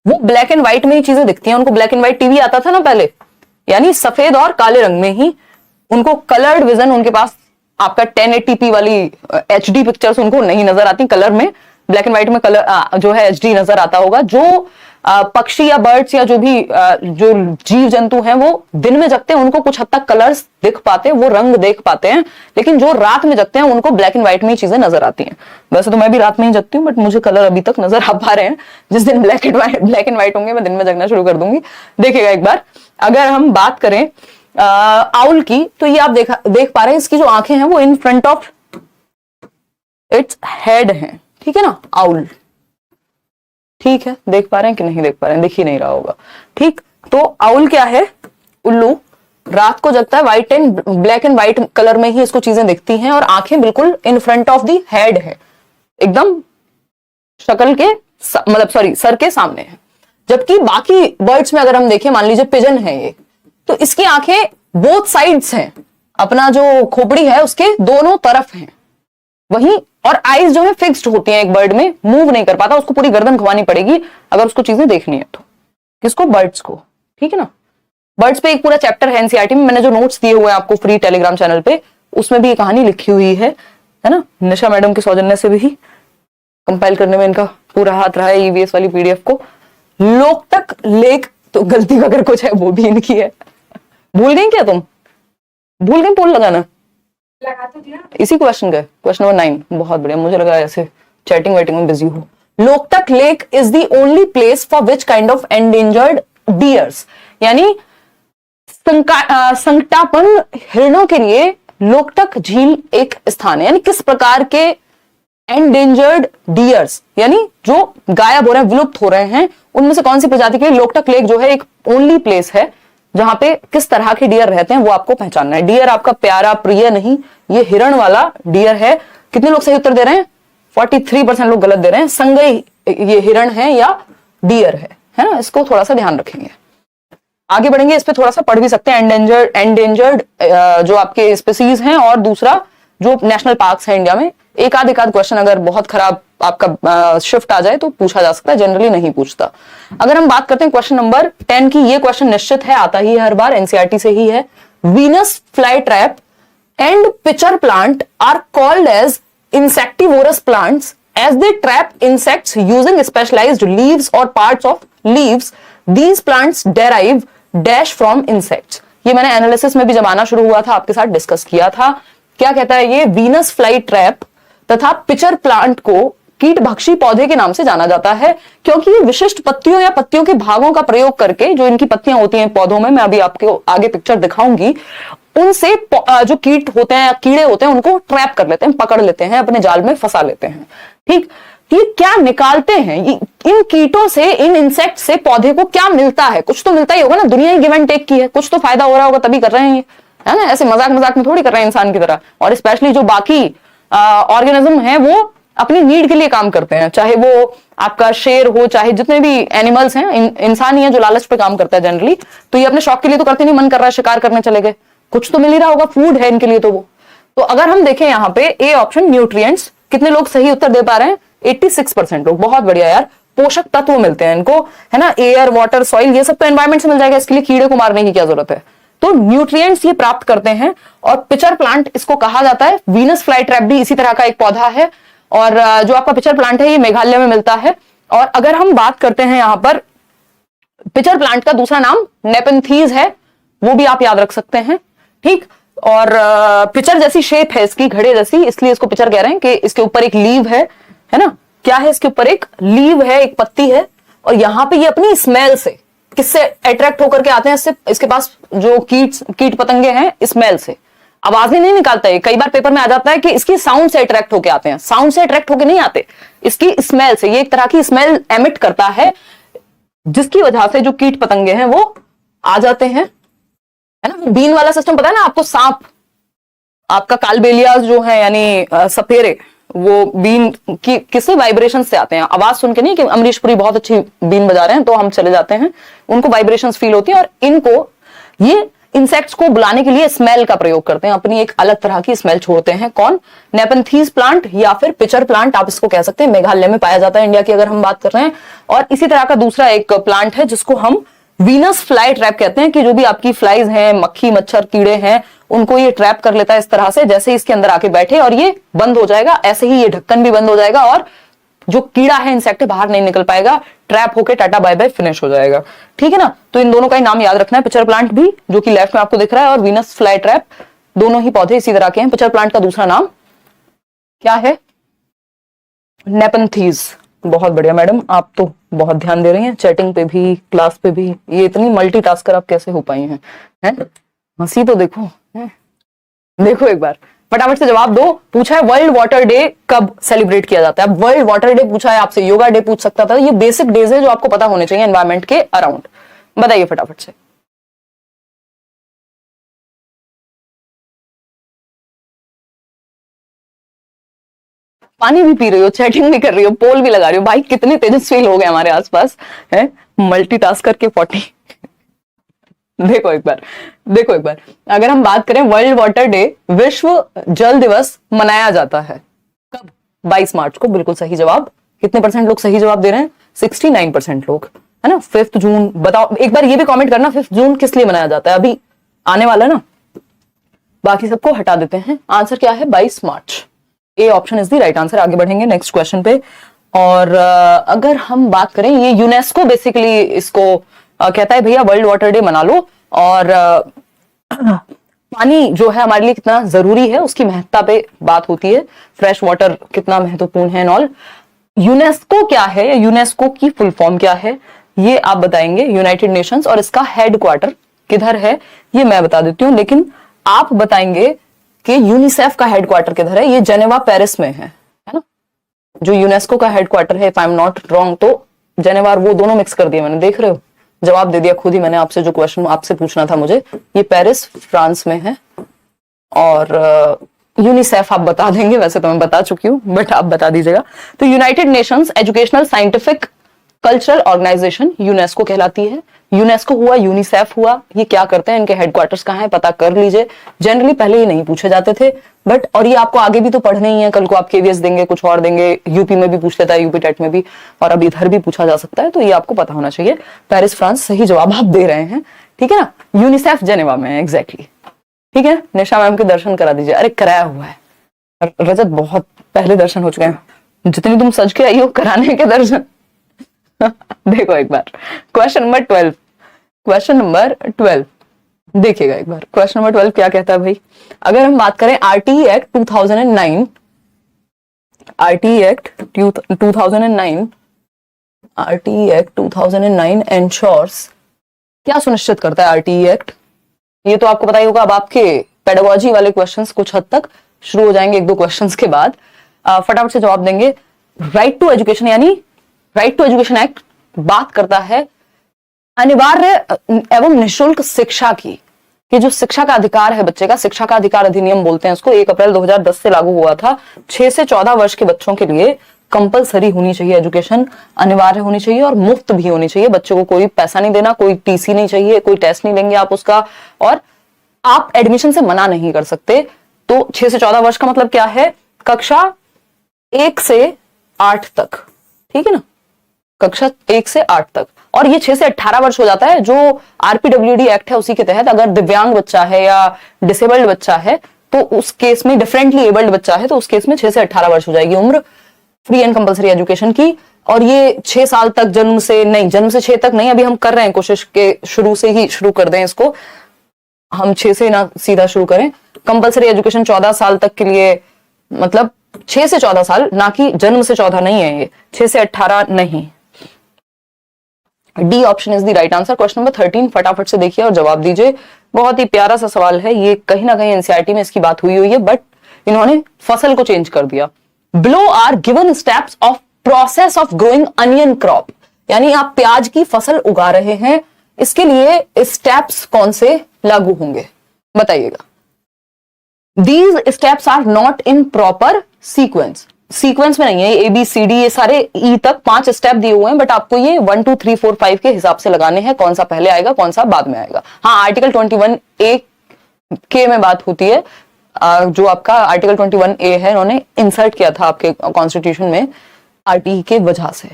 वो ब्लैक एंड व्हाइट में ही चीजें दिखती हैं। उनको ब्लैक एंड व्हाइट टीवी आता था ना पहले, यानी सफेद और काले रंग में ही उनको कलर्ड विजन, उनके पास आपका 1080p वाली HD पिक्चर्स उनको नहीं नजर आती कलर में, ब्लैक एंड व्हाइट में कलर जो है HD नजर आता होगा। जो पक्षी या बर्ड्स या जो भी जो जीव जंतु हैं वो दिन में जगते हैं, उनको कुछ हद तक कलर्स दिख पाते हैं, वो रंग देख पाते हैं, लेकिन जो रात में जगते हैं उनको ब्लैक एंड व्हाइट में ही चीजें नजर आती हैं। वैसे तो मैं भी रात में ही जगती हूँ, बट मुझे कलर अभी तक नजर आ पा रहे हैं। जिस दिन ब्लैक एंड व्हाइट होंगे मैं दिन में जगना शुरू कर दूंगी, देखिएगा एक बार। अगर हम बात करें आउल की, तो ये आप देख पा रहे हैं, इसकी जो आंखें हैं वो इन फ्रंट ऑफ इट्स हेड हैं, ठीक है ना, आउल। ठीक है, देख पा रहे हैं कि नहीं देख पा रहे हैं, दिख ही नहीं रहा होगा। ठीक, तो आउल क्या है, उल्लू, रात को जगता है, white and black and white colour में ही इसको चीजें दिखती हैं, और आंखें बिल्कुल इन फ्रंट ऑफ दी हेड है, एकदम शक्ल के मतलब सॉरी सर के सामने है। जबकि बाकी बर्ड्स में अगर हम देखें, मान लीजिए पिजन है ये, तो इसकी आंखें बोथ साइड्स हैं, अपना जो खोपड़ी है उसके दोनों तरफ हैं, वहीं और आईज जो है फिक्स्ड होती हैं। एक बर्ड में मूव नहीं कर पाता, उसको पूरी गर्दन घुमानी पड़ेगी अगर उसको चीजें देखनी है तो। किसको? बर्ड्स को, ठीक है ना। बर्ड्स पे एक पूरा चैप्टर है एनसीईआरटी में, मैंने जो नोट्स दिए हुए हैं आपको फ्री टेलीग्राम चैनल पे, उसमें भी ये कहानी लिखी हुई है ना। निशा मैडम के सौजन्य से भी कंपाइल करने में इनका पूरा हाथ रहा है ईवीएस वाली पीडीएफ को। लोकटक लेक, तो गलती अगर कुछ है वो भी इनकी है। भूल गई क्या तुम? भूल गई पोल लगाना? लगा तो दिया। इसी क्वेश्चन का, क्वेश्चन नंबर 9। बहुत बढ़िया, मुझे लगा ऐसे चैटिंग वेटिंग में बिजी हो। Loktak lake is the only place for which kind of endangered dears, यानी संकटापन्न हिरणों के लिए लोकटक झील एक स्थान है। यानी किस प्रकार के एंडेंजर्ड डियर्स, यानी जो गायब हो रहे हैं, विलुप्त हो रहे हैं, उनमें से कौन सी प्रजाति के लिए लोकटक लेक जो है एक ओनली प्लेस है जहां पे किस तरह के डियर रहते हैं वो आपको पहचानना है। डियर आपका प्यारा प्रिय नहीं, ये हिरण वाला डियर है। कितने लोग सही उत्तर दे रहे हैं? 43% लोग गलत दे रहे हैं। संगई ये हिरण है या डियर है ना, इसको थोड़ा सा ध्यान रखेंगे। आगे बढ़ेंगे, इस पे थोड़ा सा पढ़ भी सकते हैं। एंडेंजर्ड जो आपके स्पीसीज हैं, और दूसरा जो नेशनल पार्क्स हैं इंडिया में। एक आध क्वेश्चन अगर बहुत खराब आपका शिफ्ट आ जाए तो पूछा जा सकता है, जनरली नहीं पूछता। अगर हम बात करते हैं क्वेश्चन नंबर 10 की, ये क्वेश्चन निश्चित है, आता ही है हर बार, एनसीईआरटी से ही है। Venus fly trap and pitcher plant are called as insectivorous plants as they trap insects using specialized leaves or parts of leaves. These plants derive dash from insects. ये मैंने एनालिसिस में भी जब आना शुरू हुआ था आपके साथ डिस्कस किया था। क्या कहता है ये? वीनस फ्लाई ट्रैप तथा पिचर प्लांट को कीटभक्षी पौधे के नाम से जाना जाता है, क्योंकि ये विशिष्ट पत्तियों या पत्तियों के भागों का प्रयोग करके, जो इनकी पत्तियां होती हैं पौधों में, मैं अभी आपको आगे पिक्चर दिखाऊंगी, उनसे जो कीट होते हैं, कीड़े होते हैं, उनको ट्रैप कर लेते हैं, पकड़ लेते हैं, अपने जाल में फंसा लेते हैं। ठीक, ये क्या निकालते हैं? इन कीटों से, इन इंसेक्ट से पौधे को क्या मिलता है? कुछ तो मिलता ही होगा ना, दुनिया ही गिव एंड टेक की है, कुछ तो फायदा हो रहा होगा तभी कर रहे हैं, है ना। ऐसे मजाक मजाक में थोड़ी कर रहे हैं इंसान की तरह। और स्पेशली जो बाकी ऑर्गेनिज्म है वो अपनी नीड के लिए काम करते हैं, चाहे वो आपका शेर हो, चाहे जितने भी एनिमल्स हैं, इंसान ही है जो लालच पे काम करता है जनरली। तो ये अपने शौक के लिए तो करते नहीं, मन कर रहा है शिकार करने चले गए, कुछ तो मिल ही रहा होगा, फूड है इनके लिए तो वो। तो अगर हम देखें यहाँ पे ए ऑप्शन न्यूट्रिएंट्स, कितने लोग सही उत्तर दे पा रहे हैं? 86% लोग। बहुत बढ़िया यार, पोषक तत्व मिलते हैं इनको, है ना। एयर, वाटर, सॉइल, ये सब तो एनवायरमेंट से मिल जाएगा, इसके लिए कीड़े को मारने की क्या जरूरत है। तो न्यूट्रिएंट्स ये प्राप्त करते हैं। और पिचर प्लांट इसको कहा जाता है। वीनस फ्लाई ट्रैप भी इसी तरह का एक पौधा है, और जो आपका पिचर प्लांट है ये मेघालय में मिलता है। और अगर हम बात करते हैं यहाँ पर, पिचर प्लांट का दूसरा नाम नेपेंथीज है, वो भी आप याद रख सकते हैं। ठीक, और पिचर जैसी शेप है इसकी, घड़े जैसी, इसलिए इसको पिचर कह रहे हैं कि इसके ऊपर एक लीव है ना। क्या है इसके ऊपर? एक लीव है, एक पत्ती है, और यहां पे ये अपनी स्मेल से, किससे अट्रैक्ट होकर के आते हैं? इसके पास जो कीट पतंगे हैं, स्मेल से। आवाज नहीं निकालता है, कई बार पेपर में आ जाता है कि इसकी साउंड से अट्रैक्ट होकर आते हैं। साउंड से अट्रैक्ट होकर नहीं आते, इसकी स्मेल से। ये एक तरह की स्मेल एमिट करता है, जिसकी वजह से जो कीट पतंगे हैं वो आ जाते हैं, है ना। बीन वाला सिस्टम पता है ना आपको? सांप, आपका कालबेलिया जो है यानी सपेरे, वो बीन की किससे? वाइब्रेशन से आते हैं। आवाज सुन के नहीं कि अमरीश पुरी बहुत अच्छी बीन बजा रहे हैं तो हम चले जाते हैं, उनको वाइब्रेशंस फील होती है। और इनको, ये इंसेक्ट्स को बुलाने के लिए स्मेल का प्रयोग करते हैं, अपनी एक अलग तरह की स्मेल छोड़ते हैं। कौन? नेपंथीज प्लांट या फिर पिचर प्लांट आप इसको कह सकते हैं। मेघालय में पाया जाता है, इंडिया की अगर हम बात कर रहे हैं। और इसी तरह का दूसरा एक प्लांट है जिसको हम वीनस फ्लाई ट्रैप कहते हैं, कि जो भी आपकी फ्लाइज हैं, मक्खी मच्छर कीड़े हैं, उनको ये ट्रैप कर लेता है इस तरह से, जैसे इसके अंदर आके बैठे और ये बंद हो जाएगा, ऐसे ही ये ढक्कन भी बंद हो जाएगा और जो कीड़ा है, इंसेक्ट, बाहर नहीं निकल पाएगा, ट्रैप होके टाटा बाय बाय फिनिश हो जाएगा। ठीक है ना। तो इन दोनों का ही नाम याद रखना है, पिचर प्लांट भी जो कि लेफ्ट में आपको दिख रहा है, और वीनस फ्लाई ट्रैप, दोनों ही पौधे इसी तरह के हैं। पिचर प्लांट का दूसरा नाम क्या है? नेपंथीज। बहुत बढ़िया मैडम, आप तो बहुत ध्यान दे रही हैं, चैटिंग पे भी, क्लास पे भी। ये इतनी मल्टीटास्कर आप कैसे हो पाई हैं? हंसी तो देखो है? देखो एक बार फटाफट से जवाब दो। पूछा है वर्ल्ड वाटर डे कब सेलिब्रेट किया जाता है? अब वर्ल्ड वाटर डे पूछा है आपसे, योगा डे पूछ सकता था। ये बेसिक डेज है जो आपको पता होने चाहिए एनवायरमेंट के अराउंड। बताइए फटाफट से। पानी भी पी रही हो, चैटिंग भी कर रही हो, पोल भी लगा रही हो। भाई कितने तेजस्वी लोग हैं हमारे आसपास, है मल्टीटास्कर के 40। देखो एक बार, देखो एक बार, अगर हम बात करें वर्ल्ड वाटर डे, विश्व जल दिवस मनाया जाता है कब? 22 मार्च को। बिल्कुल सही जवाब। कितने परसेंट लोग सही जवाब दे रहे हैं? 69% लोग, है ना। 5 जून। बताओ एक बार, ये भी कमेंट करना 5 जून किस लिए मनाया जाता है, अभी आने वाला है ना। बाकी सबको हटा देते हैं। आंसर क्या है? 22 मार्च। A option is the right answer. आगे बढ़ेंगे नेक्स्ट क्वेश्चन पे। और अगर हम बात करें, ये यूनेस्को बेसिकली इसको कहता है भैया वर्ल्ड वाटर डे मना लो, और पानी जो है हमारे लिए कितना जरूरी है उसकी महत्ता पे बात होती है, फ्रेश वाटर कितना महत्वपूर्ण है नॉल। यूनेस्को क्या है, यूनेस्को की फुल फॉर्म क्या है, ये आप बताएंगे। United Nations. और इसका हेडक्वार्टर किधर है ये मैं बता देती हूँ, लेकिन आप बताएंगे कि यूनिसेफ का हेडक्वार्टर किधर है। ये जेनेवा पेरिस में है ना। जो यूनेस्को का हेडक्वार्टर है, if I am not wrong, तो जेनेवा, वो दोनों मिक्स कर दिए मैंने, देख रहे हो। जवाब दे दिया खुद ही मैंने आपसे, जो क्वेश्चन आपसे पूछना था मुझे। ये पेरिस फ्रांस में है। और यूनिसेफ आप बता देंगे, वैसे तो मैं बता चुकी हूं, बट आप बता दीजिएगा। तो United Nations Educational Scientific Cultural Organisation UNESCO कहलाती है। यूनेस्को हुआ, यूनिसेफ हुआ, ये क्या करते हैं, इनके हेडक्वार्टर्स कहाँ है पता कर लीजिए। जनरली पहले ये नहीं पूछे जाते थे, बट और ये आपको आगे भी तो पढ़ने ही है, कल को आप केवीएस देंगे, कुछ और देंगे, यूपी में भी पूछ लेता है, यूपी टेट में भी, और अब इधर भी पूछा जा सकता है, तो ये आपको पता होना चाहिए। पेरिस फ्रांस सही जवाब आप दे रहे हैं, ठीक है ना। यूनिसेफ जेनेवा में है, एग्जैक्टली। ठीक है, निशा मैम के दर्शन करा दीजिए। अरे कराया हुआ है रजत, बहुत पहले दर्शन हो चुके हैं, जितनी तुम सज के आई हो कराने के दर्शन। देखो एक बार क्वेश्चन नंबर 12, क्वेश्चन नंबर 12 देखिएगा एक बार। क्वेश्चन नंबर 12 क्या कहता है भाई? अगर हम बात करें RTE act 2009, RTE act 2009, RTE act 2009 ensures, क्या सुनिश्चित करता है आरटीई एक्ट? ये तो आपको पता ही होगा। अब आपके पेडागोजी वाले क्वेश्चंस कुछ हद तक शुरू हो जाएंगे, 1-2 क्वेश्चंस के बाद। फटाफट से जवाब देंगे। राइट टू एजुकेशन यानी राइट टू एजुकेशन एक्ट बात करता है अनिवार्य एवं निःशुल्क शिक्षा की, कि जो शिक्षा का अधिकार है बच्चे का, शिक्षा का अधिकार अधिनियम बोलते हैं इसको, 1 अप्रैल 2010 से लागू हुआ था। 6 से 14 वर्ष के बच्चों के लिए कंपलसरी होनी चाहिए एजुकेशन, अनिवार्य होनी चाहिए और मुफ्त भी होनी चाहिए। बच्चों को कोई पैसा नहीं देना, कोई टीसी नहीं चाहिए, कोई टेस्ट नहीं लेंगे आप उसका, और आप एडमिशन से मना नहीं कर सकते। तो 6 से 14 वर्ष का मतलब क्या है? कक्षा 1 से 8 तक, ठीक है ना, कक्षा 1 से 8 तक। और ये 6 से 18 वर्ष हो जाता है, जो आरपीडब्ल्यूडी एक्ट है उसी के तहत। अगर दिव्यांग बच्चा है या डिसेबल्ड बच्चा है तो उस केस में, डिफरेंटली एबल्ड बच्चा है तो उस केस में 6 से 18 वर्ष हो जाएगी उम्र फ्री एंड कंपलसरी एजुकेशन की। और ये 6 साल तक, जन्म से नहीं, जन्म से 6 तक नहीं, अभी हम कर रहे हैं कोशिश के शुरू से ही शुरू कर दें इसको, हम 6 से ना सीधा शुरू करें। कंपलसरी एजुकेशन 14 साल तक के लिए, मतलब 6 से 14 साल, ना कि जन्म से 14 नहीं है, ये 6 से 18 नहीं। D option is the right answer. Question number 13 फटाफट से देखिए और जवाब दीजिए। बहुत ही प्यारा सा सवाल है ये, कहीं ना कहीं एनसीईआरटी में इसकी बात हुई है, बट इन्होंने फसल को चेंज कर दिया। Below are given steps of process of growing onion crop, यानी आप प्याज की फसल उगा रहे हैं, इसके लिए स्टेप्स कौन से लागू होंगे बताइएगा। These steps are not in proper sequence, sequence में नहीं है, ए बी सी डी ये सारे ई तक 5 स्टेप दिए हुए हैं, बट आपको ये 1 2 3 4 5 के हिसाब से लगाने हैं, कौन सा पहले आएगा कौन सा बाद में आएगा। हाँ, आर्टिकल 21A के में बात होती है, जो आपका आर्टिकल 21A है इन्होंने इंसर्ट किया था आपके कॉन्स्टिट्यूशन में आरटीई के वजह से।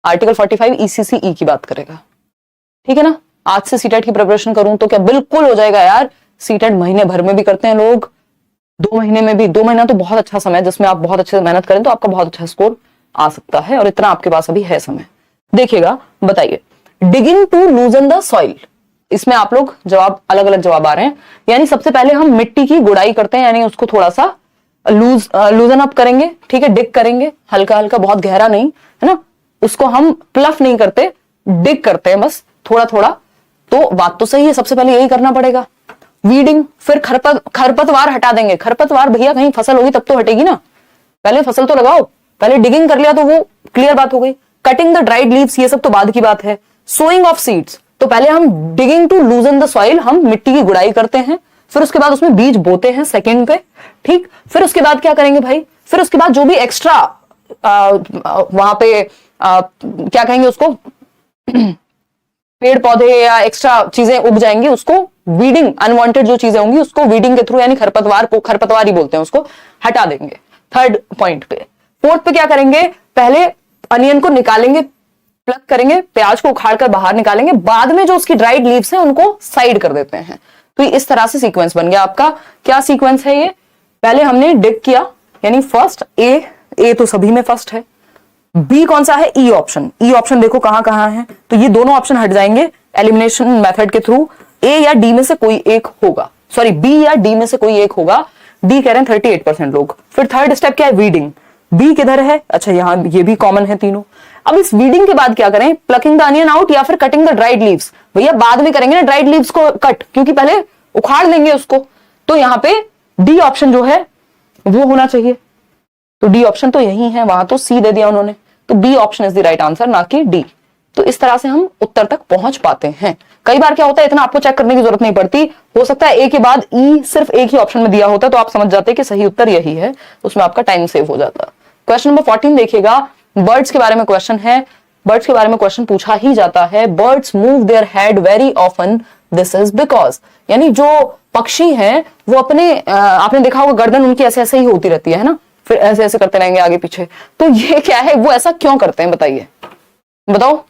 आर्टिकल 45 ECCE की बात करेगा, ठीक है ना। आज से सीटेट की प्रिपरेशन करूं तो क्या बिल्कुल हो जाएगा यार। सीटेट महीने भर में भी करते हैं लोग, 2 महीने में भी। 2 महीना तो बहुत अच्छा समय है जिसमें आप बहुत अच्छे से मेहनत करें तो आपका बहुत अच्छा स्कोर आ सकता है, और इतना आपके पास अभी है समय। देखिएगा, बताइए। Digging to loosen the soil, इसमें आप लोग जवाब अलग अलग जवाब आ रहे हैं। यानी सबसे पहले हम मिट्टी की गुड़ाई करते हैं, यानी उसको थोड़ा सा लूजन अप करेंगे, ठीक है, डिग करेंगे हल्का हल्का, बहुत गहरा नहीं, है ना। उसको हम प्लफ नहीं करते, डिग करते हैं बस थोड़ा थोड़ा। तो बात तो सही है, सबसे पहले यही करना पड़ेगा। वीडिंग, फिर खरपतवार हटा देंगे। खरपतवार भैया कहीं फसल होगी तब तो हटेगी ना, पहले फसल तो लगाओ। पहले डिगिंग कर लिया तो वो क्लियर बात हो गई। कटिंग द ड्राइड लीव्स, ये सब तो बाद की बात है। सोइंग ऑफ सीड्स, तो पहले हम digging to loosen the soil, हम मिट्टी की गुड़ाई करते हैं, फिर उसके बाद उसमें बीज बोते हैं सेकंड पे, ठीक। फिर उसके बाद क्या करेंगे भाई, फिर उसके बाद जो भी एक्स्ट्रा वहां पे क्या कहेंगे उसको पेड़ पौधे या एक्स्ट्रा चीजें उग जाएंगी, उसको वीडिंग, अनवांटेड जो चीजें होंगी उसको वीडिंग के थ्रू, यानी खरपतवार को, खरपतवार ही बोलते हैं उसको, हटा देंगे। थर्ड पॉइंट पे। फोर्थ पे क्या करेंगे, पहले अनियन को निकालेंगे, प्लग करेंगे, प्याज को उखाड़ कर बाहर निकालेंगे, बाद में जो उसकी ड्राइड लीव्स हैं उनको साइड कर देते हैं। तो इस तरह से सीक्वेंस बन गया आपका। क्या सीक्वेंस है ये, पहले हमने डिग किया, यानी फर्स्ट ए तो सभी में फर्स्ट है। बी कौन सा है, ई ऑप्शन। ई ऑप्शन देखो कहां कहां है, तो ये दोनों ऑप्शन हट जाएंगे एलिमिनेशन मेथड के थ्रू। ए या डी में से कोई एक होगा, सॉरी बी या डी में से कोई एक होगा। डी कह रहे हैं 38% लोग। फिर थर्ड स्टेप क्या है, वीडिंग। बी किधर है, अच्छा यहां, ये भी कॉमन है तीनों। अब इस वीडिंग के बाद क्या करें, प्लकिंग द अनियन आउट या फिर कटिंग द ड्राइड लीव्स। भैया बाद में करेंगे ना ड्राइड लीव्स को कट, क्योंकि पहले उखाड़ लेंगे उसको। तो यहां पे डी ऑप्शन जो है वो होना चाहिए। तो डी ऑप्शन तो यही है, वहां तो सी दे दिया उन्होंने, तो B option is the right answer, ना कि डी। तो इस तरह से हम उत्तर तक पहुंच पाते हैं। कई बार क्या होता है, इतना आपको चेक करने की जरूरत नहीं पड़ती, हो सकता है ए के बाद ई सिर्फ एक ही ऑप्शन में दिया होता तो आप समझ जाते कि सही उत्तर यही है, उसमें आपका टाइम सेव हो जाता। क्वेश्चन नंबर 14 देखिएगा, बर्ड्स के बारे में क्वेश्चन है। बर्ड्स के बारे में क्वेश्चन पूछा ही जाता है। Birds move their head very often, this is because, यानी जो पक्षी हैं वो अपने आपने देखा होगा गर्दन उनकी ऐसे ऐसे ही होती रहती है ना, फिर ऐसे ऐसे करते रहेंगे आगे पीछे। तो ये क्या है, वो ऐसा क्यों करते हैं बताइए, बताओ।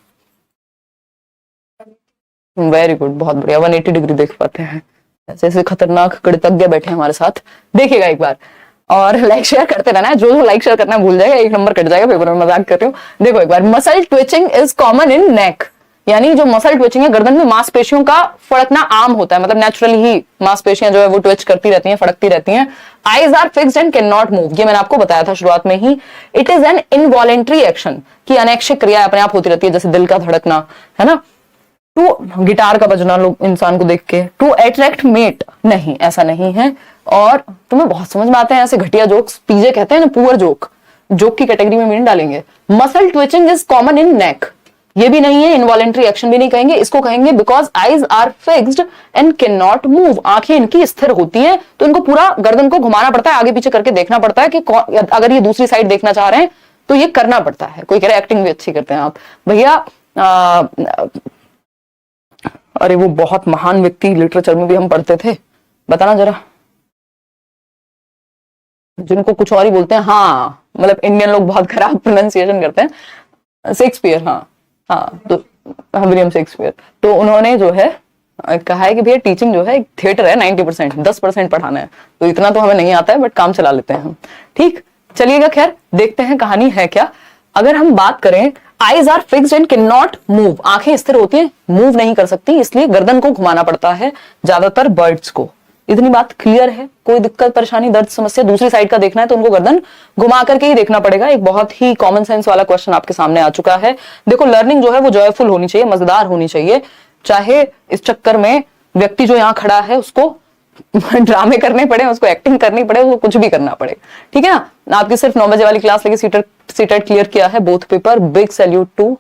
वेरी गुड, बहुत बढ़िया, 180 डिग्री देख पाते हैं। ऐसे ऐसे खतरनाक गणितज्ञ बैठे हैं हमारे साथ, देखिएगा एक बार। और लाइक शेयर करते रहना है, जो लाइक शेयर करना भूल जाएगा 1 नंबर कट जाएगा पेपर में, मजाक कर रही हूँ। देखो एक बार, muscle twitching is common in neck, यानी जो मसल ट्विचिंग है गर्दन में मांसपेशियों का फड़कना आम होता है, मतलब नेचुरली ही मांसपेशियां जो है वो ट्विच करती रहती हैं, फड़कती रहती हैं। Eyes are fixed and can not move, ये मैंने आपको बताया था शुरुआत में ही। It is an involuntary action, की अनैच्छिक क्रिया अपने आप होती रहती है, जैसे दिल का धड़कना, है ना। टू गिटार का बजना लोग इंसान को देख के। टू अट्रैक्ट मेट, नहीं ऐसा नहीं है। और तुम्हें बहुत समझ में आते हैं ऐसे घटिया जोक्स, पीजे कहते हैं ना, पुअर जोक, जोक की कैटेगरी में नहीं डालेंगे। Muscle twitching is common in neck, ये भी नहीं है। इनवॉलेंट्री एक्शन भी नहीं कहेंगे, इसको कहेंगे because eyes are fixed and can not move, आंखें इनकी स्थिर होती हैं तो इनको पूरा गर्दन को घुमाना पड़ता है, आगे पीछे करके देखना पड़ता है कि अगर ये दूसरी साइड देखना चाह रहे हैं तो ये करना पड़ता है। कोई कह रहा है एक्टिंग भी अच्छी करते हैं आप भैया। अरे वो बहुत महान व्यक्ति लिटरेचर में भी हम पढ़ते थे, बताना जरा, जिनको कुछ और ही बोलते हैं। हाँ, मतलब इंडियन लोग बहुत खराब प्रोनाउंसिएशन करते हैं। शेक्सपियर, हाँ, तो विलियम शेक्सपियर। तो उन्होंने जो है कहा है कि भैया टीचिंग जो है एक थिएटर है, 90%, 10% पढ़ाना है। तो इतना तो हमें नहीं आता है, बट काम चला लेते हैं हम, ठीक। चलिएगा, खैर देखते हैं कहानी है क्या। अगर हम बात करें, eyes are fixed and can not move, आंखें स्थिर होती हैं, मूव नहीं कर सकती, इसलिए गर्दन को घुमाना पड़ता है ज्यादातर बर्ड्स को। इतनी बात क्लियर है? कोई दिक्कत परेशानी दर्द समस्या? दूसरी साइड का देखना है तो उनको गर्दन घुमा करके ही देखना पड़ेगा। एक बहुत ही कॉमन सेंस वाला क्वेश्चन आपके सामने आ चुका है। देखो, लर्निंग जो है वो जॉयफुल होनी चाहिए, मजेदार होनी चाहिए। चाहे इस चक्कर में व्यक्ति जो यहाँ खड़ा है उसको ड्रामे करने पड़े, उसको एक्टिंग करनी पड़े, उसको कुछ भी करना पड़े, ठीक है ना। आपकी सिर्फ 9 बजे वाली क्लास लेके सीटेट क्लियर किया है, both paper. Big salute to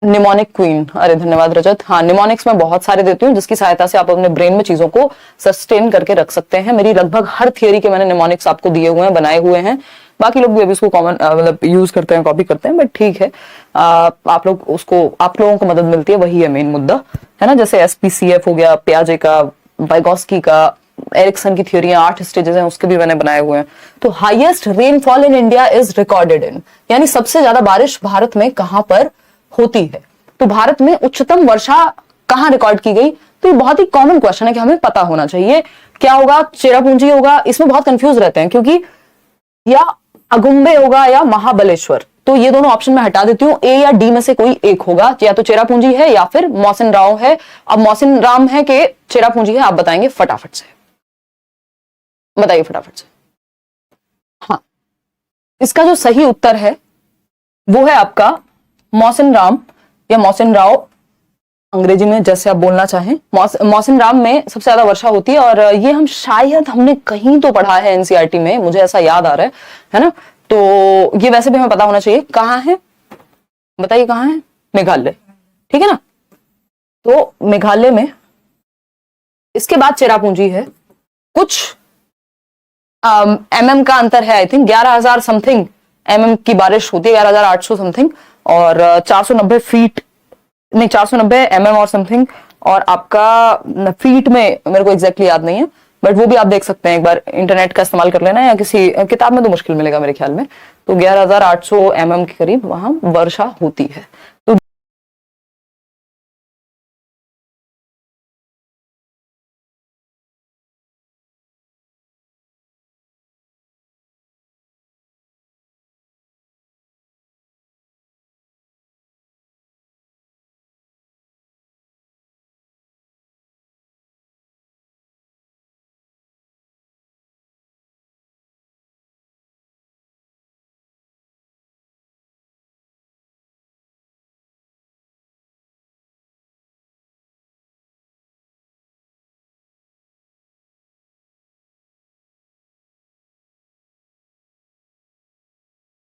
mnemonic queen. अरे धन्यवाद रजत। हाँ, निमोनिक्स मैं बहुत सारे देती हूँ जिसकी सहायता से आप अपने ब्रेन में चीजों को सस्टेन करके रख सकते हैं। मेरी लगभग हर थियरी के मैंने निमोनिक्स आपको दिए हुए हैं, बनाए हुए हैं। बाकी लोग भी अभी इसको कॉमन मतलब यूज करते हैं, कॉपी करते हैं, बट ठीक है। आप लोगों को मदद मिलती है, वही है मेन मुद्दा, है ना। जैसे SPCF हो गया, पियाजे का, वाइगोस्की का, एरिक्सन की थियोरियां 8 स्टेजेस हैं, उसके भी मैंने बनाए हुए हैं। तो highest rainfall in India is recorded in, यानी सबसे ज्यादा बारिश भारत में कहां पर होती है। तो भारत में उच्चतम वर्षा कहां रिकॉर्ड की गई? तो ये बहुत ही कॉमन क्वेश्चन है कि हमें पता होना चाहिए। क्या होगा? चेरापूंजी होगा। इसमें बहुत कंफ्यूज रहते हैं क्योंकि या अगुम्बे होगा या महाबलेश्वर। तो ये दोनों ऑप्शन में हटा देती हूं, ए या डी में से कोई एक होगा, या तो चेरापूंजी है या फिर मौसिन राव है। अब मौसिन राम है कि चेरापूंजी है, आप बताएंगे फटाफट से, बताइए फटाफट से। हाँ, इसका जो सही उत्तर है वो है आपका मौसिन राम या मौसिन राव, अंग्रेजी में जैसे आप बोलना चाहें। मौसिन राम में सबसे ज्यादा वर्षा होती है, और ये हमने कहीं तो पढ़ा है एनसीईआरटी में, मुझे ऐसा याद आ रहा है ना। तो ये वैसे भी हमें पता होना चाहिए। कहाँ है बताइए, कहाँ है? मेघालय, ठीक है ना। तो मेघालय में, इसके बाद चेरापूंजी है। कुछ mm का अंतर है, आई थिंक 11,000 समथिंग mm की बारिश होती है, 11,800 समथिंग, और 490 फीट, नहीं 490 mm और समथिंग। और आपका फीट में मेरे को एग्जैक्टली याद नहीं है, बट वो भी आप देख सकते हैं, एक बार इंटरनेट का इस्तेमाल कर लेना, या किसी किताब में तो मुश्किल मिलेगा मेरे ख्याल में। तो 11,800 mm के करीब वहां वर्षा होती है।